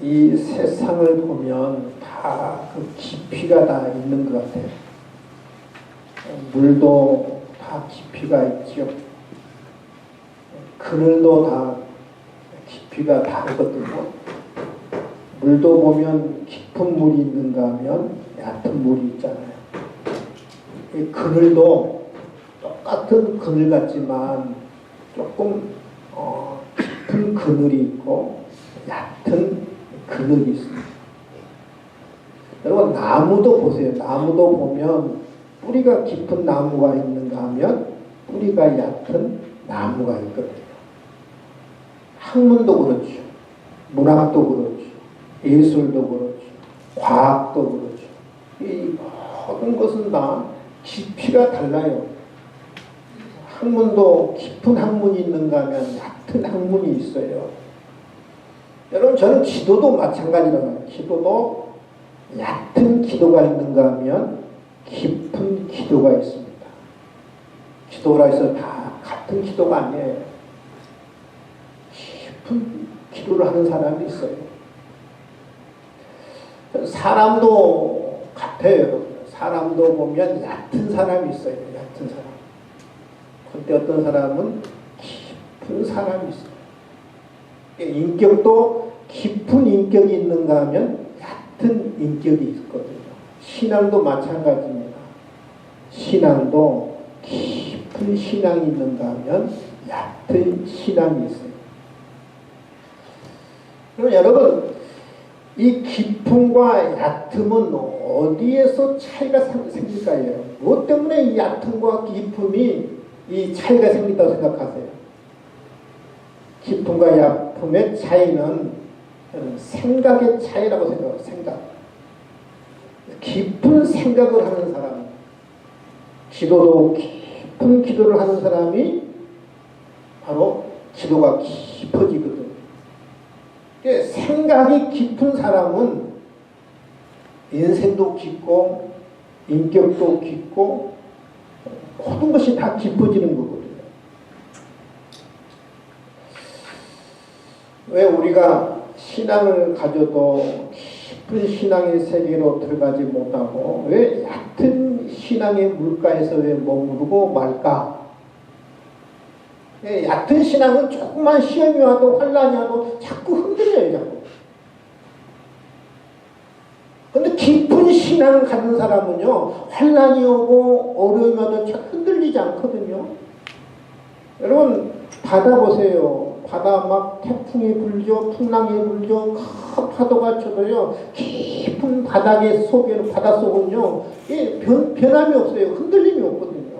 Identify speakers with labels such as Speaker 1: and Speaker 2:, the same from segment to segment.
Speaker 1: 이 세상을 보면 다 그 깊이가 다 있는 것 같아요. 물도 다 깊이가 있죠. 그늘도 다 깊이가 다르거든요. 물도 보면 깊은 물이 있는가 하면 얕은 물이 있잖아요. 이 그늘도 똑같은 그늘 같지만 조금 깊은 그늘이 있고 얕은 그늘이 있습니다. 여러분 나무도 보세요. 나무도 보면 뿌리가 깊은 나무가 있는가 하면 뿌리가 얕은 나무가 있거든요. 학문도 그렇죠. 문학도 그렇죠. 예술도 그렇죠. 과학도 그렇죠. 이 모든 것은 다 깊이가 달라요. 학문도 깊은 학문이 있는가 하면 얕은 학문이 있어요. 여러분 저는 기도도 마찬가지라고요. 기도도 얕은 기도가 있는가 하면 깊은 기도가 있습니다. 기도라 해서 다 같은 기도가 아니에요. 깊은 기도를 하는 사람이 있어요. 사람도 같아요. 사람도 보면 얕은 사람이 있어요. 얕은 사람. 그때 어떤 사람은 깊은 사람이 있어요. 인격도 깊은 인격이 있는가 하면 얕은 인격이 있거든요. 신앙도 마찬가지입니다. 신앙도 깊은 신앙이 있는가 하면 얕은 신앙이 있어요. 그럼 여러분 이 깊음과 얕음은 어디에서 차이가 생길까요? 무엇 때문에 이 얕음과 깊음이 이 차이가 생긴다고 생각하세요? 깊음과 얕음의 차이는 생각의 차이라고 생각해요. 생각. 깊은 생각을 하는 사람, 기도도 깊은 기도를 하는 사람이 바로 기도가 깊어지거든요. 생각이 깊은 사람은 인생도 깊고 인격도 깊고 모든 것이 다 깊어지는 거거든요. 왜 우리가 신앙을 가져도 깊은 신앙의 세계로 들어가지 못하고 왜 얕은 신앙의 물가에서 왜 머무르고 말까? 얕은 신앙은 조금만 시험이 와도 환란이 와도 자꾸 흔들려요. 자꾸. 근데 깊은 신앙을 가진 사람은요 환란이 오고 어려움이 와도 잘 흔들리지 않거든요. 여러분 바다 보세요. 바다 막 태풍이 불죠. 풍랑이 불죠. 큰 파도가 쳐도요. 깊은 바닥의 속에는 바닷속은요. 변함이 없어요. 흔들림이 없거든요.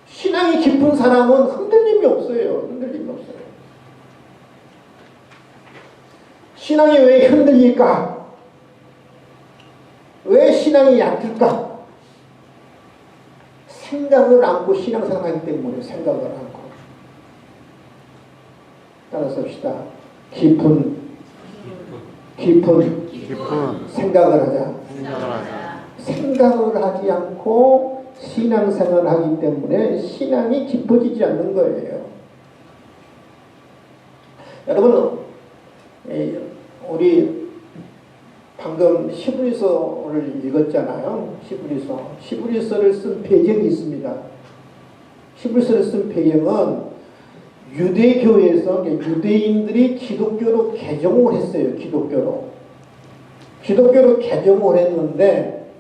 Speaker 1: 신앙이 깊은 사람은 흔들림이 없어요. 흔들림이 없어요. 신앙이 왜 흔들릴까? 왜 신앙이 얕을까? 생각을 안고 신앙생활하기 때문에 생각을 안고. 따라서 합시다. 깊은 생각을 하자. 생각을 하지 않고 신앙생활을 하기 때문에 신앙이 깊어지지 않는 거예요. 여러분 우리 방금 히브리서를 읽었잖아요. 히브리서를 쓴 배경이 있습니다. 히브리서를 쓴 배경은 유대교에서 유대인들이 기독교로 개종을 했어요. 기독교로 개종을 했는데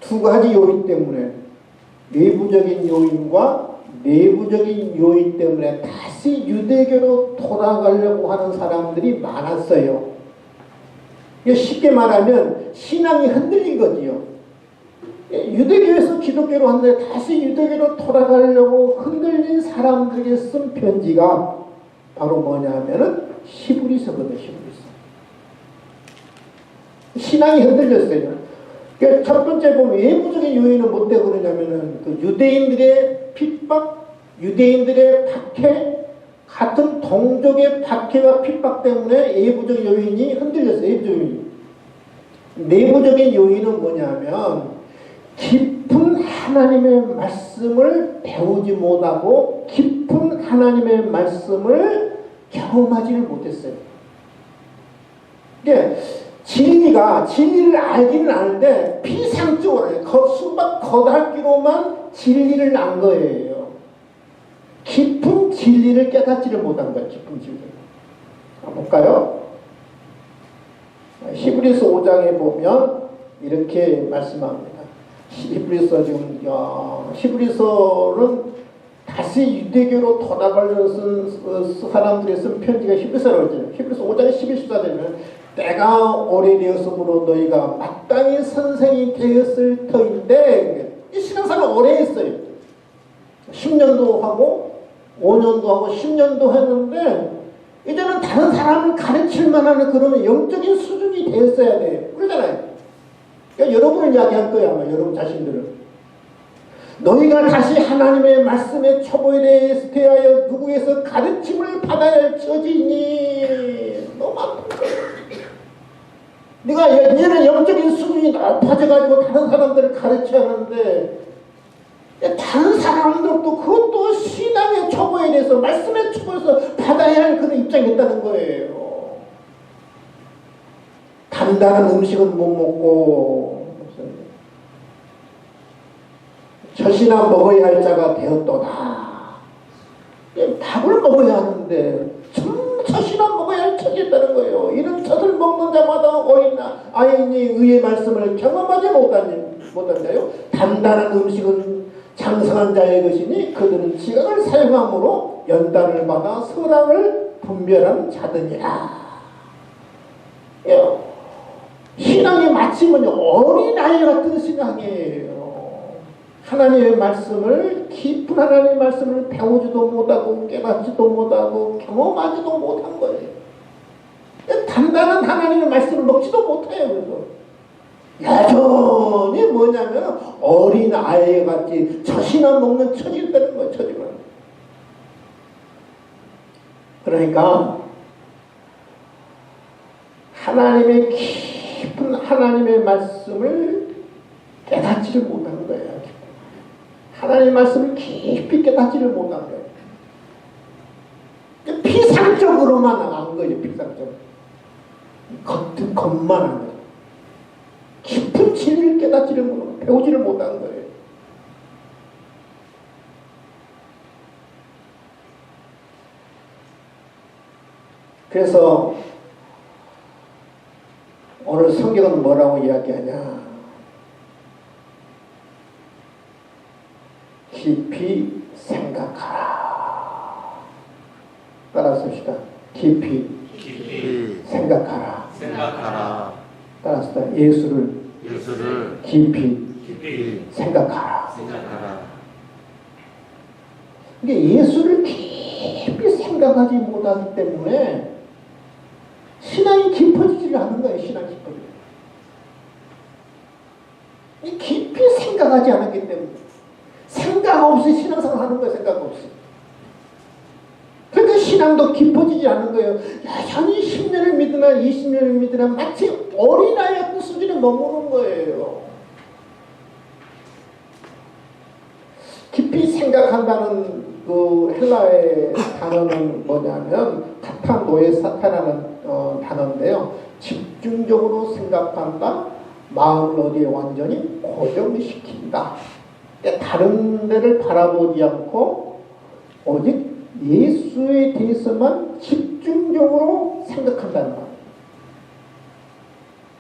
Speaker 1: 두 가지 요인 때문에 외부적인 요인과 내부적인 요인 때문에 다시 유대교로 돌아가려고 하는 사람들이 많았어요. 쉽게 말하면 신앙이 흔들린 거지요. 유대교에서 기독교로 왔는데 다시 유대교로 돌아가려고 흔들린 사람들이 쓴 편지가 바로 뭐냐면은 히브리서거든요. 신앙이 흔들렸어요. 그러니까 첫 번째 보면 외부적인 요인은 뭐 때문에 그러냐면은 그 유대인들의 핍박, 유대인들의 박해, 같은 동족의 박해와 핍박 때문에 외부적인 요인이 흔들렸어요. 외부적인 요인. 내부적인 요인은 뭐냐면 깊은 하나님의 말씀을 배우지 못하고 깊은 하나님의 말씀을 경험하지를 못했어요. 이게 진리를 알기는 아는데 피상적으로 수박 겉핥기로만 진리를 안 거예요. 깊은 진리를 깨닫지를 못한 거예요. 깊은 진리를. 볼까요? 히브리서 5장에 보면 이렇게 말씀합니다. 히브리서 히브리서는 다시 유대교로 돌아가려고 쓴 사람들이 쓴 편지가 히브리서라고 하죠. 히브리서 5장 11절에는 때가 오래되었으므로 너희가 마땅히 선생이 되었을 터인데, 이 신앙생활을 오래 했어요. 10년도 하고 5년도 하고 10년도 했는데 이제는 다른 사람을 가르칠 만한 그런 영적인 수준이 되었어야 돼요. 그러잖아요. 그러니까 여러분을 이야기할 거예요. 아마 여러분 자신들은. 너희가 다시 하나님의 말씀의 초보에 대하여 누구에서 가르침을 받아야 할 처지니. 너무 아픈 거예요. 네가 얘는 영적인 수준이 높아져가지고 다른 사람들을 가르쳐야 하는데, 다른 사람들도 그것도 신앙의 초보에 대해서, 말씀의 초보에서 받아야 할 그런 입장이 있다는 거예요. 단단한 음식은 못 먹고 젖이나 먹어야 할 자가 되었도다. 밥을 먹어야 하는데 젖이나 먹어야 할 젖이 있다는 거예요. 이런 젖을 먹는 자마다 어린아 아인이 의의 말씀을 경험하지 못한다요. 단단한 음식은 장성한 자의 것이니 그들은 지각을 사용함으로 연단을 받아 선악을 분별한 자들이라. 신앙이 마침은 어린아이 같은 신앙이에요. 하나님의 말씀을, 깊은 하나님의 말씀을 배우지도 못하고 깨닫지도 못하고 경험하지도 못한 거예요. 단단한 하나님의 말씀을 먹지도 못해요. 그래서 여전히 뭐냐면 어린 아이같이 젖이나 먹는 처지가 되는 거예요. 처지가. 그러니까 하나님의 깊은 하나님의 말씀을 깨닫지를 못하는 거예요. 하나님의 말씀을 깊이 깨닫지를 못한 거예요. 피상적으로만 안 거예요. 피상적으로. 겉은 겉만 한 거예요. 깊은 진리를 깨닫지를 못하고 배우지를 못한 거예요. 그래서 오늘 성경은 뭐라고 이야기하냐? 깊이 생각하라. 따라서 봅시다. 깊이 생각하라. 따라서 예수를 깊이 생각하라. 이게 예수를 깊이 생각하지 못하기 때문에 신앙이 깊어지지 않는 거예요. 신앙이 깊어지지. 깊이 생각하지 않았기 때문에. 생각 없이 신앙생활 하는 거예요. 생각 없이. 그러니까 신앙도 깊어지지 않는 거예요. 여전히 10년을 믿으나 20년을 믿으나 마치 어린아이 같은 수준에 머무는 거예요. 깊이 생각한다는 그 헬라의 단어는 뭐냐면 카타노에 사타라는 단어인데요. 집중적으로 생각한다. 마음을 어디에 완전히 고정시킨다. 다른 데를 바라보지 않고 오직 예수에 대해서만 집중적으로 생각한다는 거예요.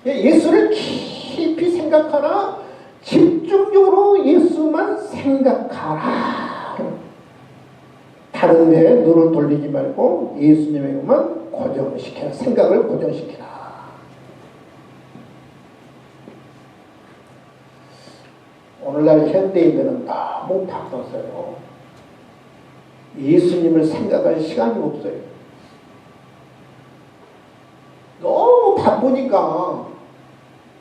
Speaker 1: 예수를 깊이 생각하라. 집중적으로 예수만 생각하라. 다른 데에 눈을 돌리지 말고 예수님에게만 고정시켜라. 생각을 고정시켜라. 오늘날 현대인들은 너무 바빠서요. 예수님을 생각할 시간이 없어요. 너무 바쁘니까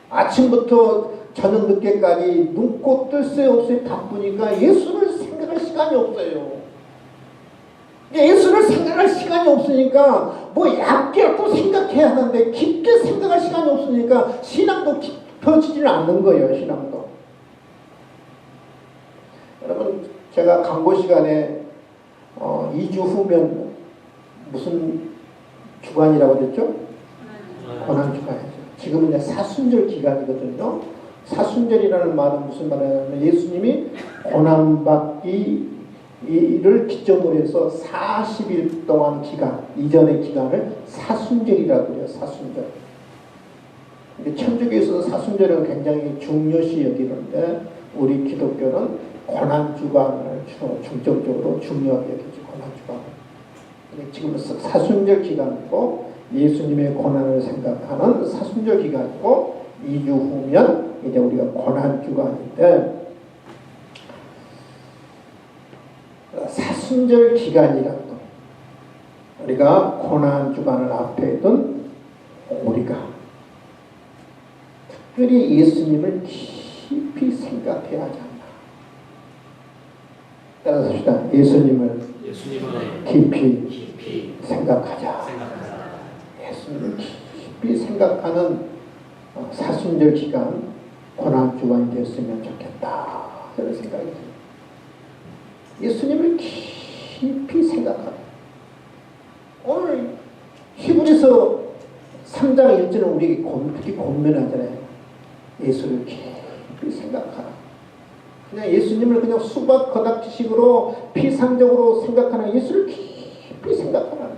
Speaker 1: 아침부터 저녁 늦게까지 눈코 뜰 새 없이 바쁘니까 예수를 생각할 시간이 없어요. 예수를 생각할 시간이 없으니까 뭐 얇게 또 생각해야 하는데 깊게 생각할 시간이 없으니까 신앙도 깊어지지는 않는 거예요. 신앙도. 여러분 제가 강고 시간에 2주 후면 무슨 주간이라고 그랬죠? 고난주간이죠. 지금은 이제 사순절 기간이거든요. 사순절이라는 말은 무슨 말이냐면 예수님이 고난받기를 기점으로 해서 40일 동안 기간, 이전의 기간을 사순절이라고 그래요. 사순절. 천주교에 있어서 사순절은 굉장히 중요시 여기는데 우리 기독교는 고난주간을 중점적으로 중요하게 여기죠. 고난주간. 지금 사순절 기간이고 예수님의 고난을 생각하는 사순절 기간이고 2주 후면 이제 우리가 고난주간인데 사순절 기간이라도 우리가 고난주간을 앞에 둔 우리가 특별히 예수님을 깊이 생각해야 하지 않나. 따라서 합시다. 예수님을 깊이 생각하자. 예수님을 깊이 생각하는 사순절 기간 고난주간이 됐으면 좋겠다. 그런 생각이 듭니다. 예수님을 깊이 생각하라. 오늘 히브리서 3장 1절은 우리에게 특히 권면하잖아요. 예수를 깊이 생각하라. 그냥 예수님을 그냥 수박 거닥지식으로 피상적으로 생각하는 예수를 깊이 생각하라는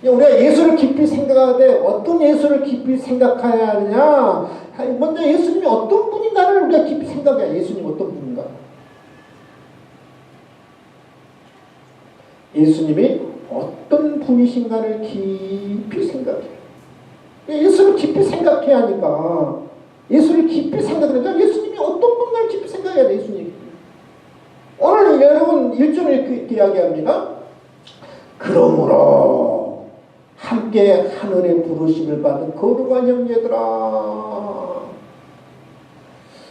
Speaker 1: 거예요. 우리가 예수를 깊이 생각하되 어떤 예수를 깊이 생각해야 하느냐? 먼저 예수님이 어떤 분인가를 우리가 깊이 생각해야 예수님 어떤 분인가? 예수님이 어떤 분이신가를 깊이 생각해요. 예수를 깊이 생각해야 하니까 예수를 깊이 생각하니까 예수님이 어떤 분인가를 깊이 생각해야 돼. 예수님. 오늘 여러분 1절에 이렇게 이야기합니다. 그러므로 함께 하늘의 부르심을 받은 거룩한 형제들아.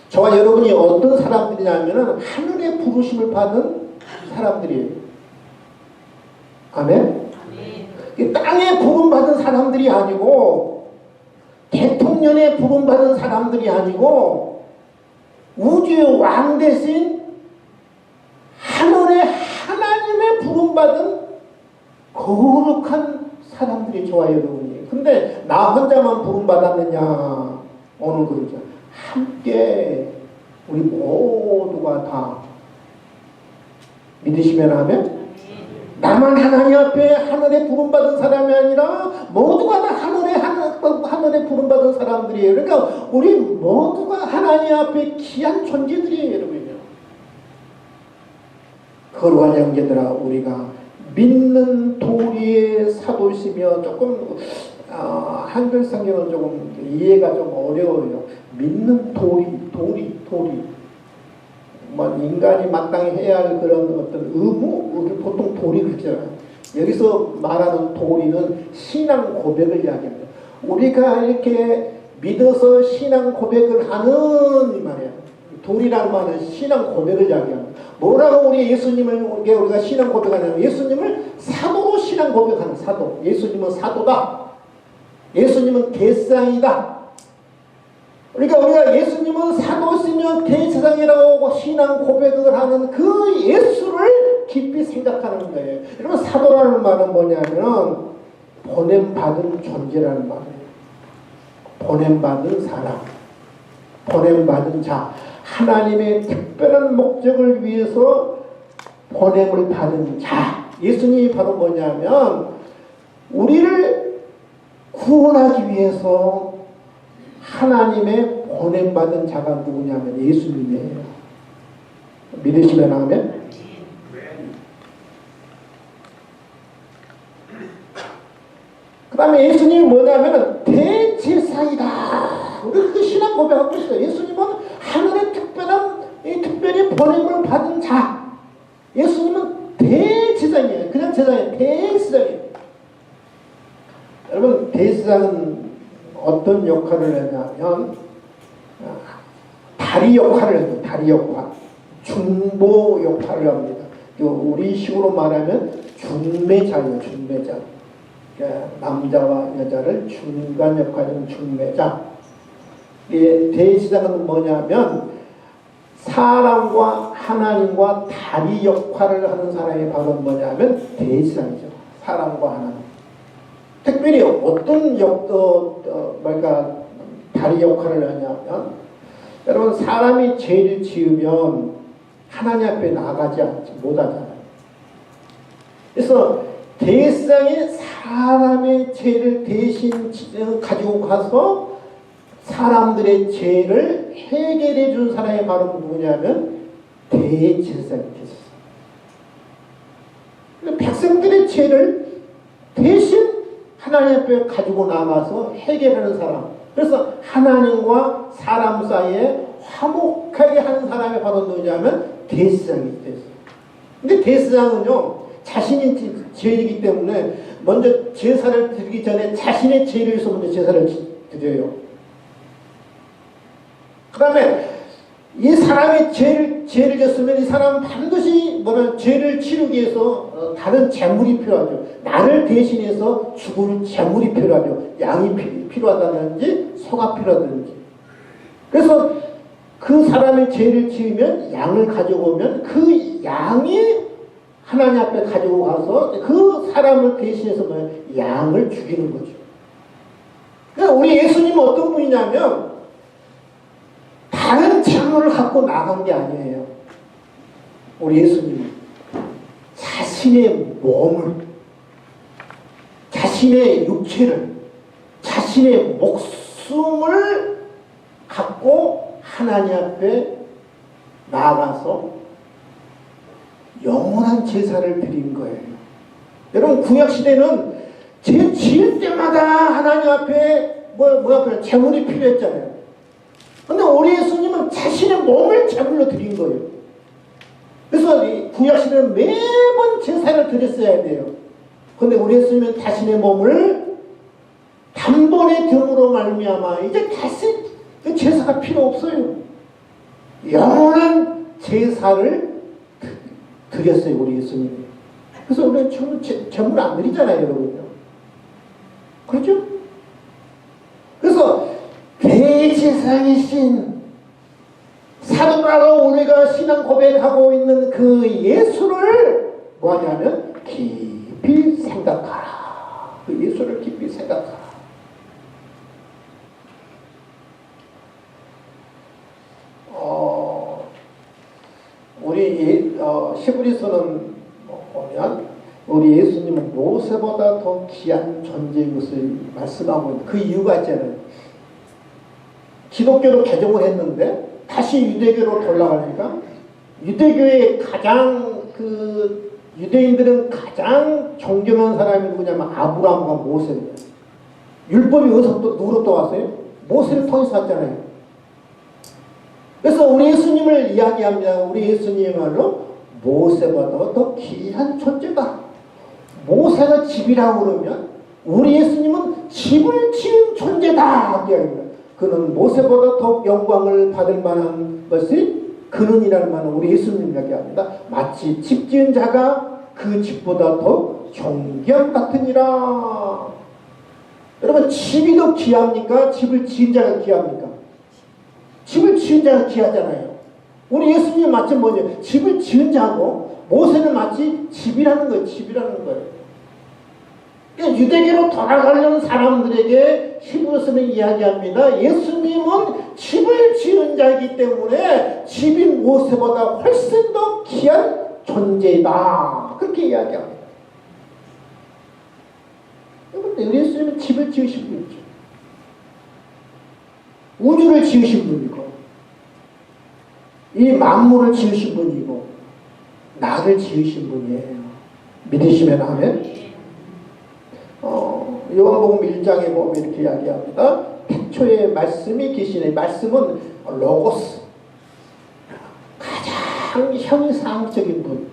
Speaker 1: 저와 여러분이 어떤 사람들이냐면 하늘의 부르심을 받은 사람들이에요. 아멘? 이 땅에 부름받은 사람들이 아니고 대통령에 부름받은 사람들이 아니고 우주의 왕 대신 하늘의 하나님의 부름받은 거룩한 사람들이 저와 여러분이에요. 근데 나 혼자만 부름받았느냐? 오늘 그러죠. 함께 우리 모두가 다 믿으시면 하면 나만 하나님 앞에 하늘에 부름받은 사람이 아니라 모두가 다 하늘에 부름받은 사람들이에요. 그러니까 우리 모두가 하나님 앞에 귀한 존재들이에요. 여러분요. 거룩한 형제들아, 우리가 믿는 도리의 사도시며 조금 한글 성경은 조금 이해가 좀 어려워요. 믿는 도리. 인간이 마땅히 해야 할 그런 어떤 의무, 보통 도리 그렇잖아요. 여기서 말하는 도리는 신앙 고백을 이야기합니다. 우리가 이렇게 믿어서 신앙 고백을 하는 이 말이에요. 도리라는 말은 신앙 고백을 이야기합니다. 뭐라고 우리 예수님을 우리가 신앙 고백하냐면 예수님을 사도로 신앙 고백하는 사도. 예수님은 사도다. 예수님은 대상이다. 그러니까 우리가 예수님은 사도시며 대제사장이라고 신앙 고백을 하는 그 예수를 깊이 생각하는 거예요. 여러분 사도라는 말은 뭐냐면 보냄받은 존재라는 말이에요. 보냄받은 사람, 보냄받은 자, 하나님의 특별한 목적을 위해서 보냄을 받은 자. 예수님이 바로 뭐냐면 우리를 구원하기 위해서 하나님의 보냄받은 자가 누구냐면 예수님이에요. 믿으시면 하면 그 다음에 예수님이 뭐냐면 대제사이다. 우리 그 신앙 고백하고 있어요. 예수님은 하늘의 특별히 보냄을 받은 자. 예수님은 대제사장이에요. 그냥 제사장이에요. 대제사장이에요. 여러분 대제사장은 어떤 역할을 하냐면 다리 역할을 해요. 다리 역할. 중보 역할을 합니다. 우리 식으로 말하면 중매자예요. 중매자. 남자와 여자를 중간 역할은 중매자. 대제사장은 뭐냐면 사람과 하나님과 다리 역할을 하는 사람이 바로 뭐냐면 대제사장이죠. 사람과 하나님. 특별히 어떤 다리 역할을 하냐면, 여러분, 사람이 죄를 지으면 하나님 앞에 나가지 못하잖아요. 그래서 대제사장이 사람의 죄를 대신 가지고 가서 사람들의 죄를 해결해 준 사람이 바로 누구냐면 대제사장이 됐어요. 백성들의 죄를 대신 하나님 앞에 가지고 나가서 해결하는 사람. 그래서 하나님과 사람 사이에 화목하게 하는 사람이 바로 누구냐면 대제사장이 됐어요. 근데 대제사장은요, 자신이 죄이기 때문에 먼저 제사를 드리기 전에 자신의 죄를 위해서 먼저 제사를 드려요. 그 다음에 이 사람이 죄를 졌으면 이 사람은 반드시 죄를 치르기 위해서 다른 재물이 필요하죠. 나를 대신해서 죽을 재물이 필요하죠. 양이 필요하다든지 소가 필요하다든지. 그래서 그 사람의 죄를 지으면 양을 가져오면 그 양이 하나님 앞에 가지고 가서 그 사람을 대신해서 양을 죽이는 거죠. 그러니까 우리 예수님은 어떤 분이냐면 다른 재물을 갖고 나간 게 아니에요. 우리 예수님은 자신의 몸을, 자신의 육체를, 자신의 목숨을 갖고 하나님 앞에 나아가서 영원한 제사를 드린 거예요. 여러분, 구약시대는 죄 지을 때마다 하나님 앞에 재물이 필요했잖아요. 근데 우리 예수님은 자신의 몸을 제물로 드린 거예요. 그래서 구약시대는 매번 제사를 드렸어야 돼요. 근데 우리 예수님은 자신의 몸을 단번에 됨으로 말미암아 이제 다시 그 제사가 필요 없어요. 영원한 제사를 드렸어요, 우리 예수님이. 그래서 우리는 제물 안 드리잖아요, 여러분요. 그렇죠? 그래서 대제사장이신 사도라고 우리가 신앙 고백하고 있는 그 예수를 뭐하냐면 깊이 생각하라. 그 예수를 깊이 생각하라. 우리 히브리서는 보면 우리 예수님은 모세보다 더 귀한 존재인 것을 말씀하고 있는 그 이유가 있잖아요. 기독교로 개종을 했는데 다시 유대교로 돌아가니까 유대교의 가장 유대인들은 가장 존경한 사람이 누구냐면 아브라함과 모세입니다. 율법이 어디서 누구로부터 왔어요? 모세를 통해서 왔잖아요. 그래서 우리 예수님을 이야기합니다. 우리 예수님이야말로 모세보다 더 귀한 존재다. 모세가 집이라고 그러면 우리 예수님은 집을 지은 존재다. 그는 모세보다 더 영광을 받을 만한 것이 그는이라는 말은 우리 예수님 이야기합니다. 마치 집 지은 자가 그 집보다 더 존귀함 같으니라. 여러분, 집이 더 귀합니까? 집을 지은 자가 귀합니까? 집을 지은 자가 귀하잖아요. 우리 예수님 마치 뭐냐? 집을 지은 자고 모세는 마치 집이라는 거예요. 집이라는 거예요. 그러니까 유대교로 돌아가려는 사람들에게 히브리서는 이야기합니다. 예수님은 집을 지은 자이기 때문에 집인 모세보다 훨씬 더 귀한 존재다. 그렇게 이야기합니다. 그런데 우리 예수님은 집을 지으신 분이죠. 우주를 지으신 분이고 이 만물을 지으신 분이고 나를 지으신 분이에요. 믿으시면 아멘. 요한복음 1장에 보면 이렇게 이야기합니다. 태초에 말씀이 계시네. 말씀은 로고스, 가장 형상적인 분.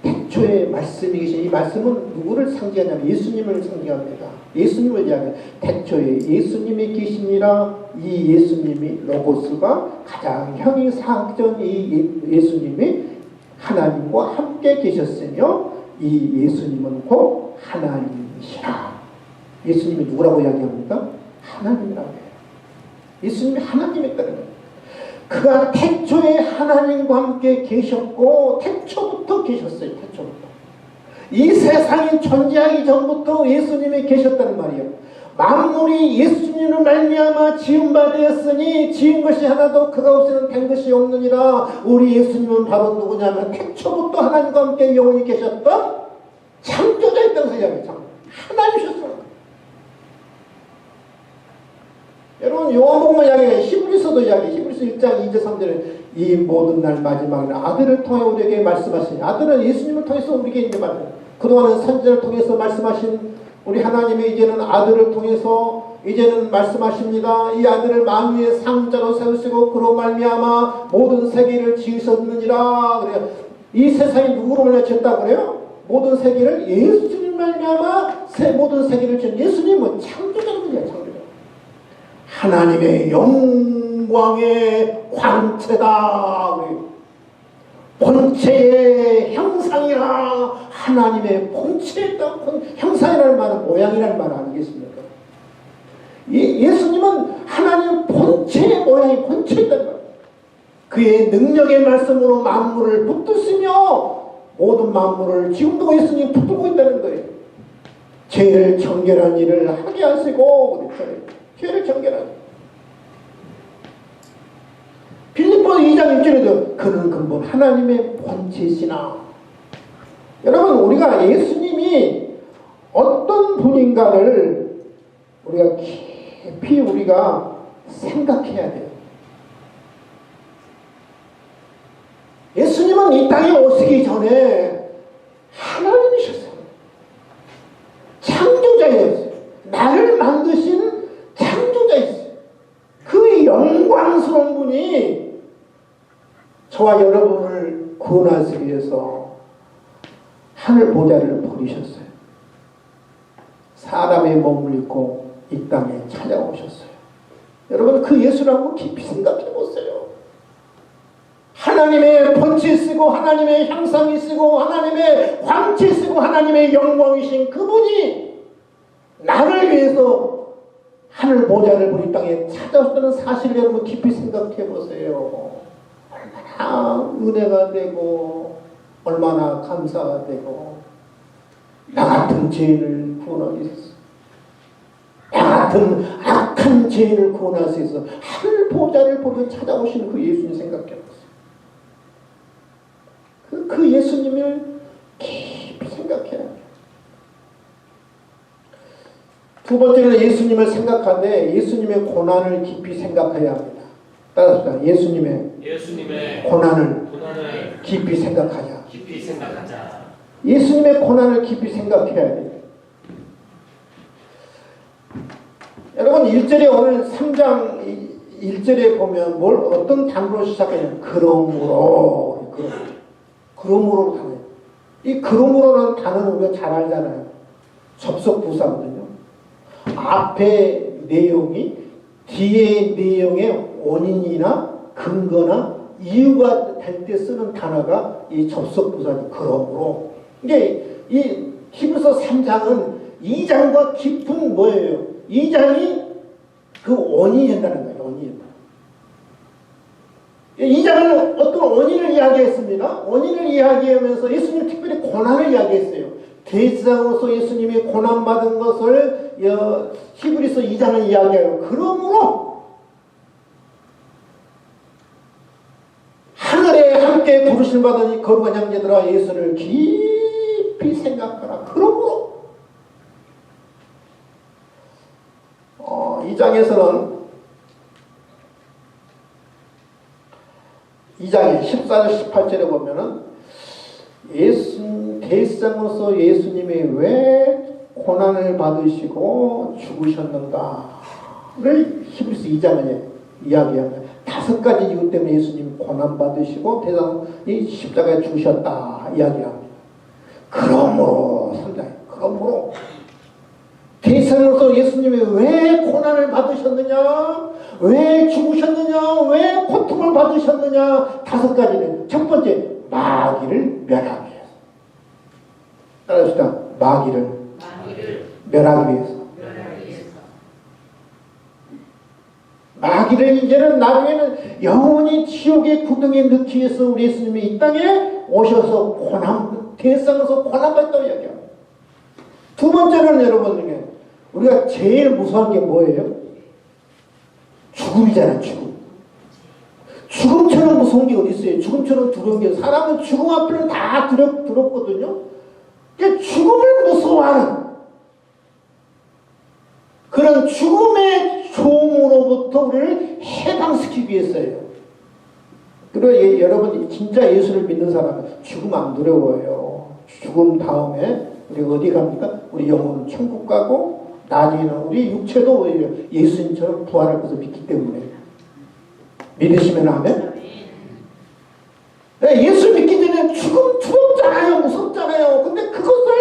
Speaker 1: 태초에 말씀이 계시네. 이 말씀은 누구를 상징하냐면 예수님을 상징합니다. 예수님을 이야기합니다. 태초에 예수님이 계시니라. 이 예수님이 로고스가 가장 형상적인 이 예수님이 하나님과 함께 계셨으며 이 예수님은 곧 하나님이시라. 예수님이 누구라고 이야기합니까? 하나님이라고 해요. 예수님이 하나님이었다는 거예요. 그가 태초에 하나님과 함께 계셨고 태초부터 계셨어요. 태초부터. 이 세상이 존재하기 전부터 예수님이 계셨다는 말이에요. 만물이 예수님을 말미암아 지은 바 되었으니 지은 것이 하나도 그가 없이는 된 것이 없느니라. 우리 예수님은 바로 누구냐면 태초부터 하나님과 함께 영원히 계셨던 창조자였던 사람이에요. 하나님이셨어요. 여러분 요한복음 이야기가 히브리서도 이야기 히브리서 1장 2절 3절에 이 모든 날 마지막에는 아들을 통해 우리에게 말씀하시니 아들은 예수님을 통해서 우리에게 이제 그동안은 선지자를 통해서 말씀하신 우리 하나님이 이제는 아들을 통해서 이제는 말씀하십니다. 이 아들을 만유의 상자로 세우시고 그로 말미암아 모든 세계를 지으셨느니라. 그래요. 이 세상이 누구로 말미암아 지었다고 그래요? 모든 세계를 예수님 말미암아 모든 세계를 지은 예수님은 창조자입니다. 창조자. 하나님의 영광의 광채다. 그래요. 본체의 형상이라. 하나님의 본체의 형상이라는 말은 모양이라는 말 아니겠습니까? 예수님은 하나님의 본체의 모양이 본체였다는 말이에요. 그의 능력의 말씀으로 만물을 붙드시며 모든 만물을 지금도 예수님이 붙들고 있다는 거예요. 죄를 정결한 일을 하게 하시고 그랬어요. 죄를 정결한 빌립보 2장 6절에도 그는 근본 하나님의 본체시나. 여러분 우리가 예수님이 어떤 분인가를 우리가 깊이 우리가 생각해야 돼요. 예수님은 이 땅에 오시기 전에 하나님이셨어요. 창조자였어요. 나를 만드신 창조자였어요. 그 영광스러운 분이 저와 여러분을 구원하시기 위해서 하늘 보좌를 버리셨어요. 사람의 몸을 입고 이 땅에 찾아오셨어요. 여러분 그 예수를 한번 깊이 생각해 보세요. 하나님의 본체 쓰고 하나님의 형상이 쓰고 하나님의 광채 쓰고 하나님의 영광이신 그분이 나를 위해서 하늘 보좌를 우리 땅에 찾아오셨다는 사실을 여러분 깊이 생각해 보세요. 얼마나 은혜가 되고 얼마나 감사가 되고 나 같은 죄인을 구원하기 위해서 나 같은 악한 죄인을 구원할 수 있어 하늘 보좌를 보러 찾아오시는 그 예수님 생각해 보세요. 그 예수님을 깊이 생각해야 해요. 두 번째는 예수님을 생각하되 예수님의 고난을 깊이 생각해야 합니다. 따라서 예수님의 고난을 깊이 생각하자. 예수님의 고난을 깊이 생각해야 돼요. 여러분 1절에 오늘 3장 1절에 보면 어떤 단어로 시작하냐면 그러므로 단어예요. 이 그러므로라는 단어는 우리가 잘 알잖아요. 접속부사거든요. 앞에 내용이 뒤에 내용의 원인이나 근거나 이유가 될 때 쓰는 단어가 이 접속부사죠. 그러므로. 이게 이 히브리서 3장은 2장과 깊은 뭐예요? 2장이 그 원인이 된다는 거예요. 원인. 2장은 어떤 원인을 이야기했습니다. 원인을 이야기하면서 예수님 특별히 고난을 이야기했어요. 대지상으로서 예수님이 고난받은 것을 히브리서 2장은 이야기해요. 그러므로 하늘에 함께 부르심 받은 거룩한 형제들아 예수를 깊이 생각하라. 그러므로 2장에서는 2장의 14절 18절에 보면은 대지상으로서 예수님이 왜 고난을 받으시고 죽으셨는가를 히브리서 2장에 이야기합니다. 5가지 이유 때문에 예수님이 고난받으시고 대상이 십자가에 죽으셨다 이야기합니다. 그러므로 3장 그러므로 대상으로서 예수님이 왜 고난을 받으셨느냐, 왜 죽으셨느냐, 왜 고통을 받으셨느냐 5가지는 첫 번째 마귀를 멸하기 위해서. 따라합시다. 마귀를 멸하기 위해서. 마귀를 이제는 나중에는 영원히 지옥의 구덩이에 넣기 위해서 우리 예수님이 이 땅에 오셔서 대상에서 고난받았다고 이야기합니다. 두 번째는 여러분, 우리가 제일 무서운 게 뭐예요? 죽음이잖아요. 죽음처럼 무서운 게 어디 있어요? 죽음처럼 두려운 게, 사람은 죽음 앞에는 다 두렵거든요. 그러니까 죽음을 무서워하는 그런 죽음의 종으로부터 우리를 해방시키기 위해서예요. 그리고 여러분 진짜 예수를 믿는 사람은 죽음 안 두려워요. 죽음 다음에 우리 어디 갑니까? 우리 영혼은 천국 가고 나중에는 우리 육체도 예수님처럼 부활할 것을 믿기 때문에. 믿으시면 아멘? 네, 예수 믿기 전에 죽음 두렵잖아요. 무섭잖아요. 근데 그것을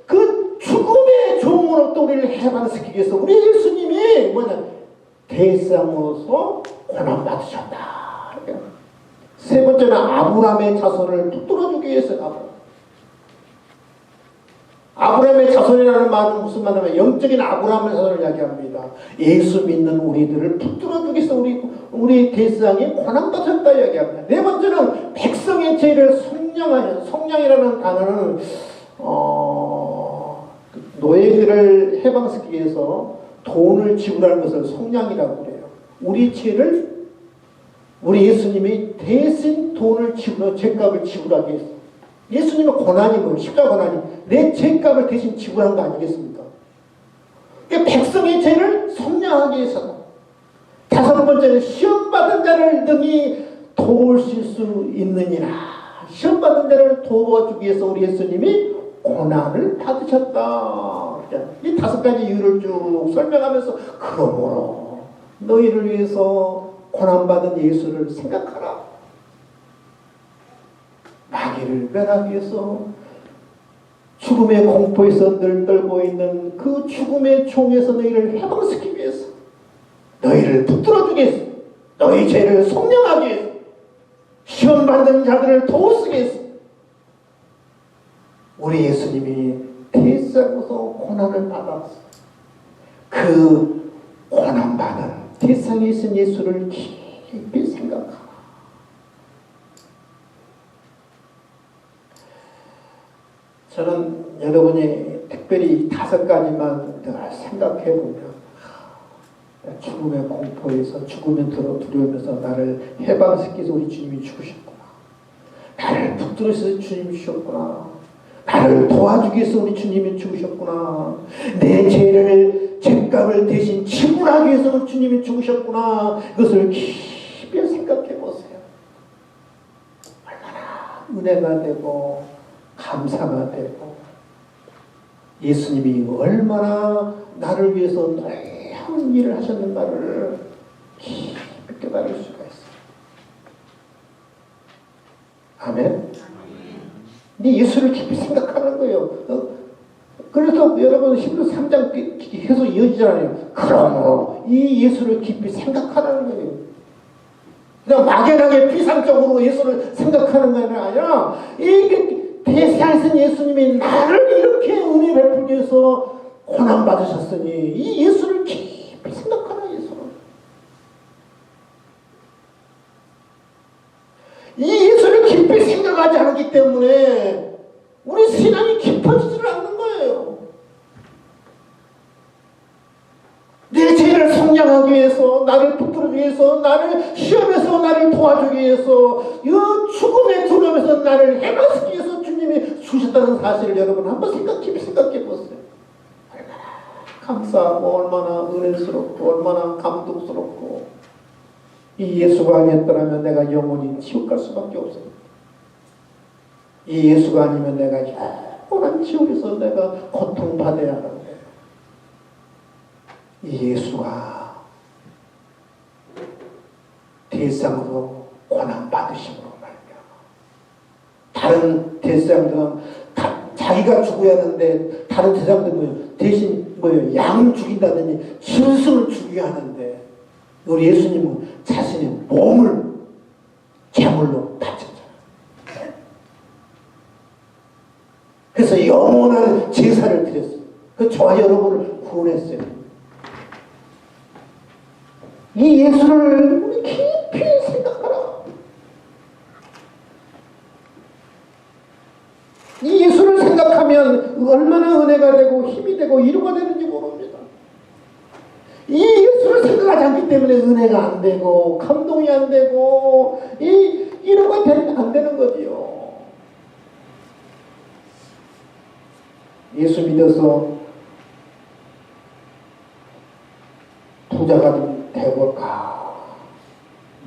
Speaker 1: 그 죽음의 종으로부터 우리를 해방시키기 위해서 우리 예수님이 대상으로서 고난받으셨다. 세 번째는 아브라함의 자손을 붙들어주기 위해서. 아브라함의 자손이라는 말은 무슨 말이냐면 영적인 아브라함의 자손을 이야기합니다. 예수 믿는 우리들을 붙들어주기 위해서 우리 대상이 고난받으셨다 이야기합니다. 네 번째는 백성의 죄를 속량하는, 속량이라는 단어는 노예들을 해방시키기 위해서 돈을 지불하는 것을 속량이라고 그래요. 우리 죄를 우리 예수님이 대신 돈을 죄값을 지불하기 위해서. 예수님의 고난이 뭐예요? 십자가 고난이 내 죄값을 대신 지불한 거 아니겠습니까? 그러니까 백성의 죄를 속량하기 위해서. 다섯 번째는 시험받은 자를 능히 도우실 수 있느니라. 시험받은 자를 도와주기 위해서 우리 예수님이 고난을 받으셨다. 이 다섯 가지 이유를 쭉 설명하면서 그러므로 너희를 위해서 고난받은 예수를 생각하라. 마귀를 멸하기 위해서 죽음의 공포에서 늘 떨고 있는 그 죽음의 종에서 너희를 해방시키기 위해서 너희를 붙들어주기 위해서 너희 죄를 속량하기 위해서 시험받는 자들을 도우시기 위해서 우리 예수님이 대상에서 고난을 받았어. 그 고난받은 대상에 있은 예수를 깊이 생각하라. 저는 여러분이 특별히 다섯 가지만 생각해보면 죽음의 공포에서 죽음에 두려우면서 나를 해방시켜서 우리 주님이 죽으셨구나. 나를 붙들어서 주님이 주셨구나. 나를 도와주기 위해서 우리 주님이 죽으셨구나. 내 죄값을 대신 지불하기 위해서 우리 주님이 죽으셨구나. 이것을 깊이 생각해 보세요. 얼마나 은혜가 되고 감사가 되고 예수님이 얼마나 나를 위해서 놀라운 일을 하셨는가를 깊이 깨달을 수가 있어요. 아멘. 네 예수를 깊이 생각하는 거예요. 그래서 여러분 히브리서 3장 계속 이어지잖아요. 그러므로 이 예수를 깊이 생각하라는 거예요. 그냥 막연하게 피상적으로 예수를 생각하는 게 아니라 이 대세하신 예수님이 나를 이렇게 은혜 베풀기 위해서 고난받으셨으니 이 예수를 깊이 생각하라. 이 예수를 깊이 생각하지 않기 때문에 우리 신앙이 깊어지질 않는 거예요. 내 죄를 속량하기 위해서, 나를 붙들기 위해서, 나를 시험에서 나를 도와주기 위해서, 이 죽음의 두려움에서 나를 해방시키기 위해서 주님이 주셨다는 사실을 여러분 한번 깊이 생각해 보세요. 얼마나 감사하고 얼마나 은혜스럽고 얼마나 감동스럽고 이 예수가 아니었더라면 내가 영원히 지옥 갈 수밖에 없습니다. 이 예수가 아니면 내가 영원한 지옥에서 내가 고통받아야 하는데 이 예수가 대상으로 고난받으심으로 말이야. 다른 대상들은 자기가 죽어야 하는데 다른 대상들은 대신 양 죽인다더니 짐승을 죽여야 하는데 우리 예수님은 자신의 몸을 제물로 바쳤잖아요. 그래서 영원한 제사를 드렸어요. 그 저와 여러분을 구원했어요. 이 예수를 깊이 생각하면 얼마나 은혜가 되고 힘이 되고 위로가 되는지 모릅니다. 이 예수를 생각하지 않기 때문에 은혜가 안 되고 감동이 안 되고 이 위로가 안 되는 거지요. 예수 믿어서 부자가 좀 되어볼까?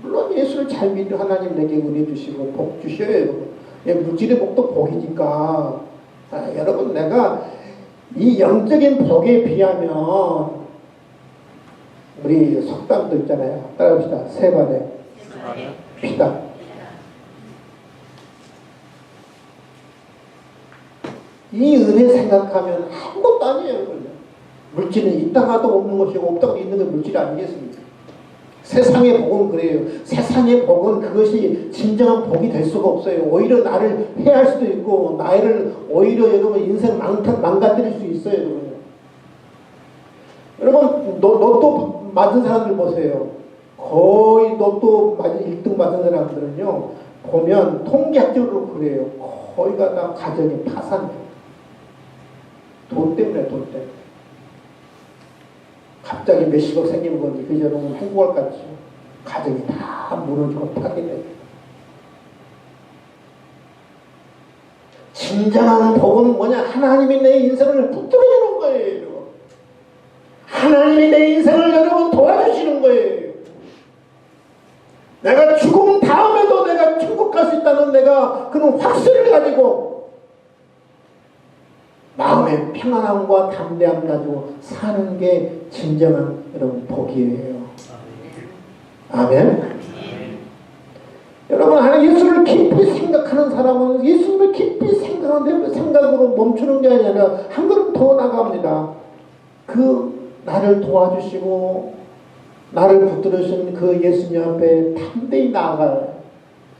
Speaker 1: 물론 예수를 잘 믿는 하나님 내게 은혜 주시고 복 주셔요. 물질의 복도 복이니까. 여러분, 내가 이 영적인 복에 비하면 우리 속담도 있잖아요. 따라합시다. 세 발에 피다. 이 은혜 생각하면 아무것도 아니에요. 여러분. 물질은 있다가도 없는 것이고 없다가도 있는 게 물질이 아니겠습니까? 세상의 복은 그래요. 세상의 복은 그것이 진정한 복이 될 수가 없어요. 오히려 나를 해할 수도 있고 나를 오히려 여러분 인생 망가뜨릴 수 있어요. 여러분 로또 맞은 사람들 보세요. 거의 로또 1등 맞은 사람들은요 보면 통계학적으로 그래요. 거의가 다 가정이 파산돼요. 돈 때문에. 갑자기 몇십억 생기는 건지 그저 너무 행복할 것 같죠. 가정이 다 무너지고 파괴돼요. 진정한 복은 뭐냐? 하나님이 내 인생을 붙들어주는 거예요. 하나님이 내 인생을 여러분 도와주시는 거예요. 내가 죽음 다음에도 내가 천국 갈 수 있다는 내가 그런 확신을 가지고 마음의 평안함과 담대함 가지고 사는 게 진정한 여러분 복이에요. 아멘. 여러분, 하나님 예수를 깊이 생각하는 사람은 예수를 깊이 생각하는 생각으로 멈추는 게 아니라 한 걸음 더 나갑니다. 그 나를 도와주시고 나를 붙들으신 그 예수님 앞에 담대히 나아가요.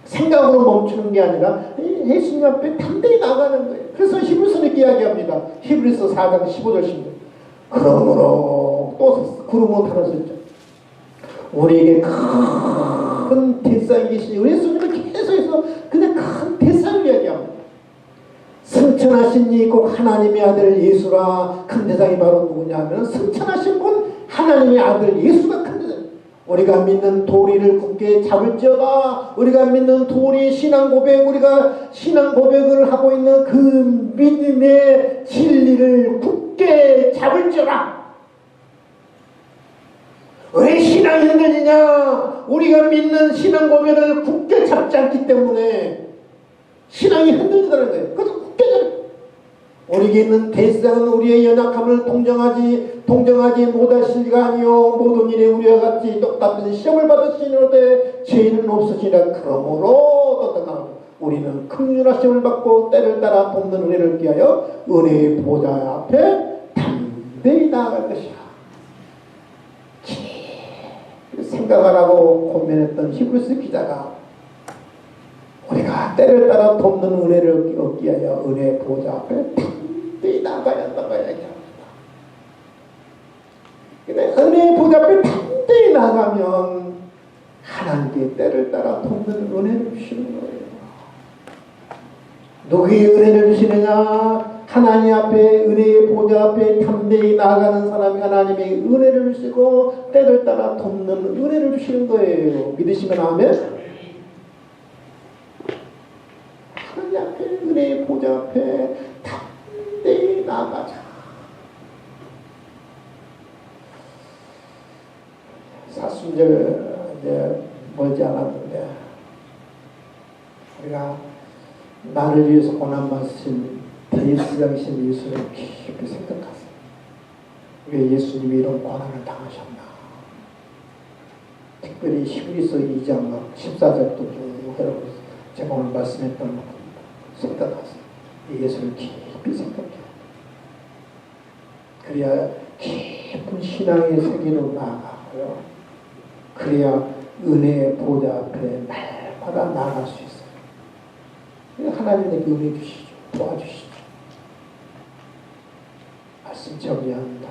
Speaker 1: 생각으로 멈추는 게 아니라 예수님 앞에 담대히 나가는 거예요. 그래서 히브리서는 이렇게 이야기합니다. 히브리서 4장 15절 16절. 그러므로 또 구름으로 달아섰죠. 우리에게 큰 대상이 계시니 우리 예수님을 계속해서 그냥 큰 대상을 이야기합니다. 승천하신 이 꼭 하나님의 아들 예수라. 큰 대상이 바로 누구냐 하면 승천하신 분 하나님의 아들 예수가 큰 대상. 우리가 믿는 도리를 굳게 잡을지어다. 우리가 믿는 도리 신앙 고백, 우리가 신앙 고백을 하고 있는 그 믿음의 진리를 굳게 잡을지어다. 왜 신앙이 흔들리냐? 우리가 믿는 신앙 고백을 굳게 잡지 않기 때문에 신앙이 흔들리다는 거예요. 그래서 굳게 잡아요. 우리에게 있는 대상은 우리의 연약함을 동정하지 못하시리가 아니요 모든 일에 우리와 같이 똑같은 시험을 받으시는데 죄인은 없으시라. 그러므로 또 우리는 긍휼한 시험을 받고 때를 따라 돕는 은혜를 기하여 은혜의 보좌 앞에 담대히 나아갈 것이라. 생각하라고 고민했던 히브리서 기자가 우리가 때를 따라 돕는 은혜를 얻기 위하여 은혜의 보좌 앞에 담대히 나가야 한다고 이야기합니다. 근데 은혜의 보좌 앞에 담대히 나가면 하나님께 때를 따라 돕는 은혜를 주시는 거예요. 누구의 은혜를 주시느냐? 하나님 앞에 은혜의 보좌 앞에 담대히 나아가는 사람이 하나님의 은혜를 주시고 때를 따라 돕는 은혜를 주시는 거예요. 믿으시면 아멘? 하나님 앞에 은혜의 보좌 앞에 담대히 나아가자. 사순절 이제 멀지 않았는데 우리가 나를 위해서 고난받으신 대제사장이신 예수를 깊이 생각하세요. 왜 예수님이 이런 고난을 당하셨나? 특별히 히브리서 2장 14절부터 쭉 여러분 제가 오늘 말씀했던 것 생각하세요. 예수를 깊이 생각해요. 그래야 깊은 신앙의 세계로 나아가고요. 그래야 은혜의 보좌 앞에 날마다 나아갈 수 있어요. 하나님에게 은혜 주시죠. 도와주시죠. 말씀 정리합니다.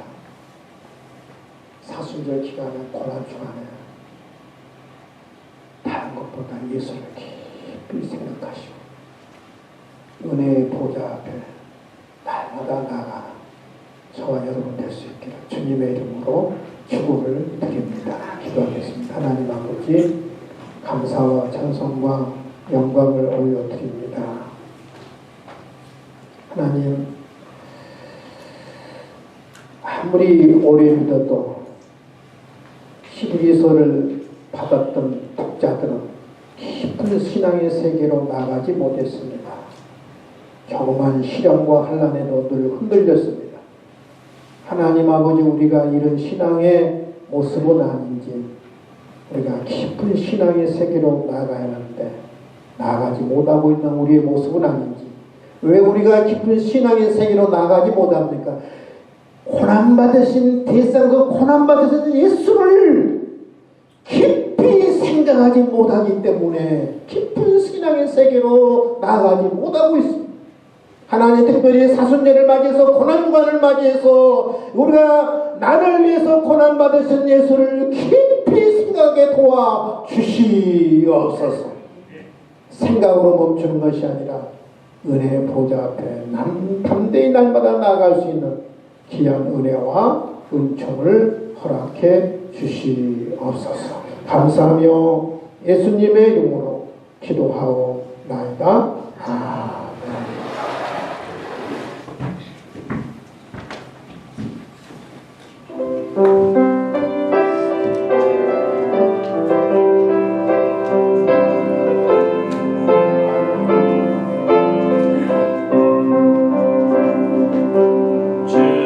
Speaker 1: 사순절 기간에 고난 중간에 다른 것보다 예수를 깊이 생각하시고 은혜의 보좌 앞에 날마다 나가 저와 여러분 될 수 있기를 주님의 이름으로 축복을 드립니다. 기도하겠습니다. 하나님 아버지, 감사와 찬송과 영광을 올려드립니다. 하나님, 아무리 오래 믿어도 히브리서를 받았던 독자들은 깊은 신앙의 세계로 나가지 못했습니다. 경험한 시련과 환난에도 늘 흔들렸습니다. 하나님 아버지, 우리가 이런 신앙의 모습은 아닌지, 우리가 깊은 신앙의 세계로 나가야 하는데 나가지 못하고 있는 우리의 모습은 아닌지, 왜 우리가 깊은 신앙의 세계로 나가지 못합니까? 고난받으신 대상, 그 고난받으신 예수를 깊이 생각하지 못하기 때문에 깊은 신앙의 세계로 나가지 못하고 있습니다. 하나님, 특별히 사순절을 맞이해서 고난주간을 맞이해서 우리가 나를 위해서 고난받으신 예수를 깊이 생각하게 도와주시옵소서. 생각으로 멈추는 것이 아니라 은혜의 보좌 앞에 담대히 날마다 나아갈 수 있는 귀한 은혜와 은총을 허락해 주시옵소서. 감사하며 예수님의 이름으로 기도하옵나이다. 아멘.
Speaker 2: 주님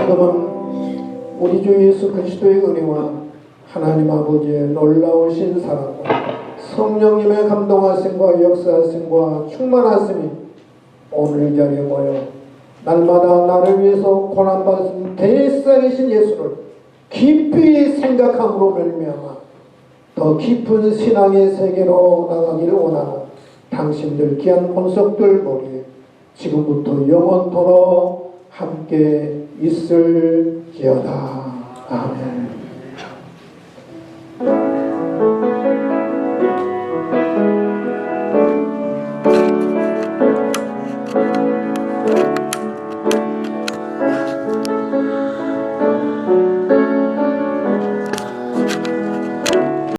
Speaker 1: 지금은 우리 주 예수 그리스도의 은혜와 하나님 아버지의 놀라우신 사랑과 성령님의 감동하심과 역사하심과 충만하심이 오늘 이 자리에 모여 날마다 나를 위해서 고난받으신 대살이신 예수를 깊이 생각함으로 말미암아 더 깊은 신앙의 세계로 나가기를 원하는 당신들 귀한 본석들 머리에 지금부터 영원토록 함께 있을지어다. 아멘.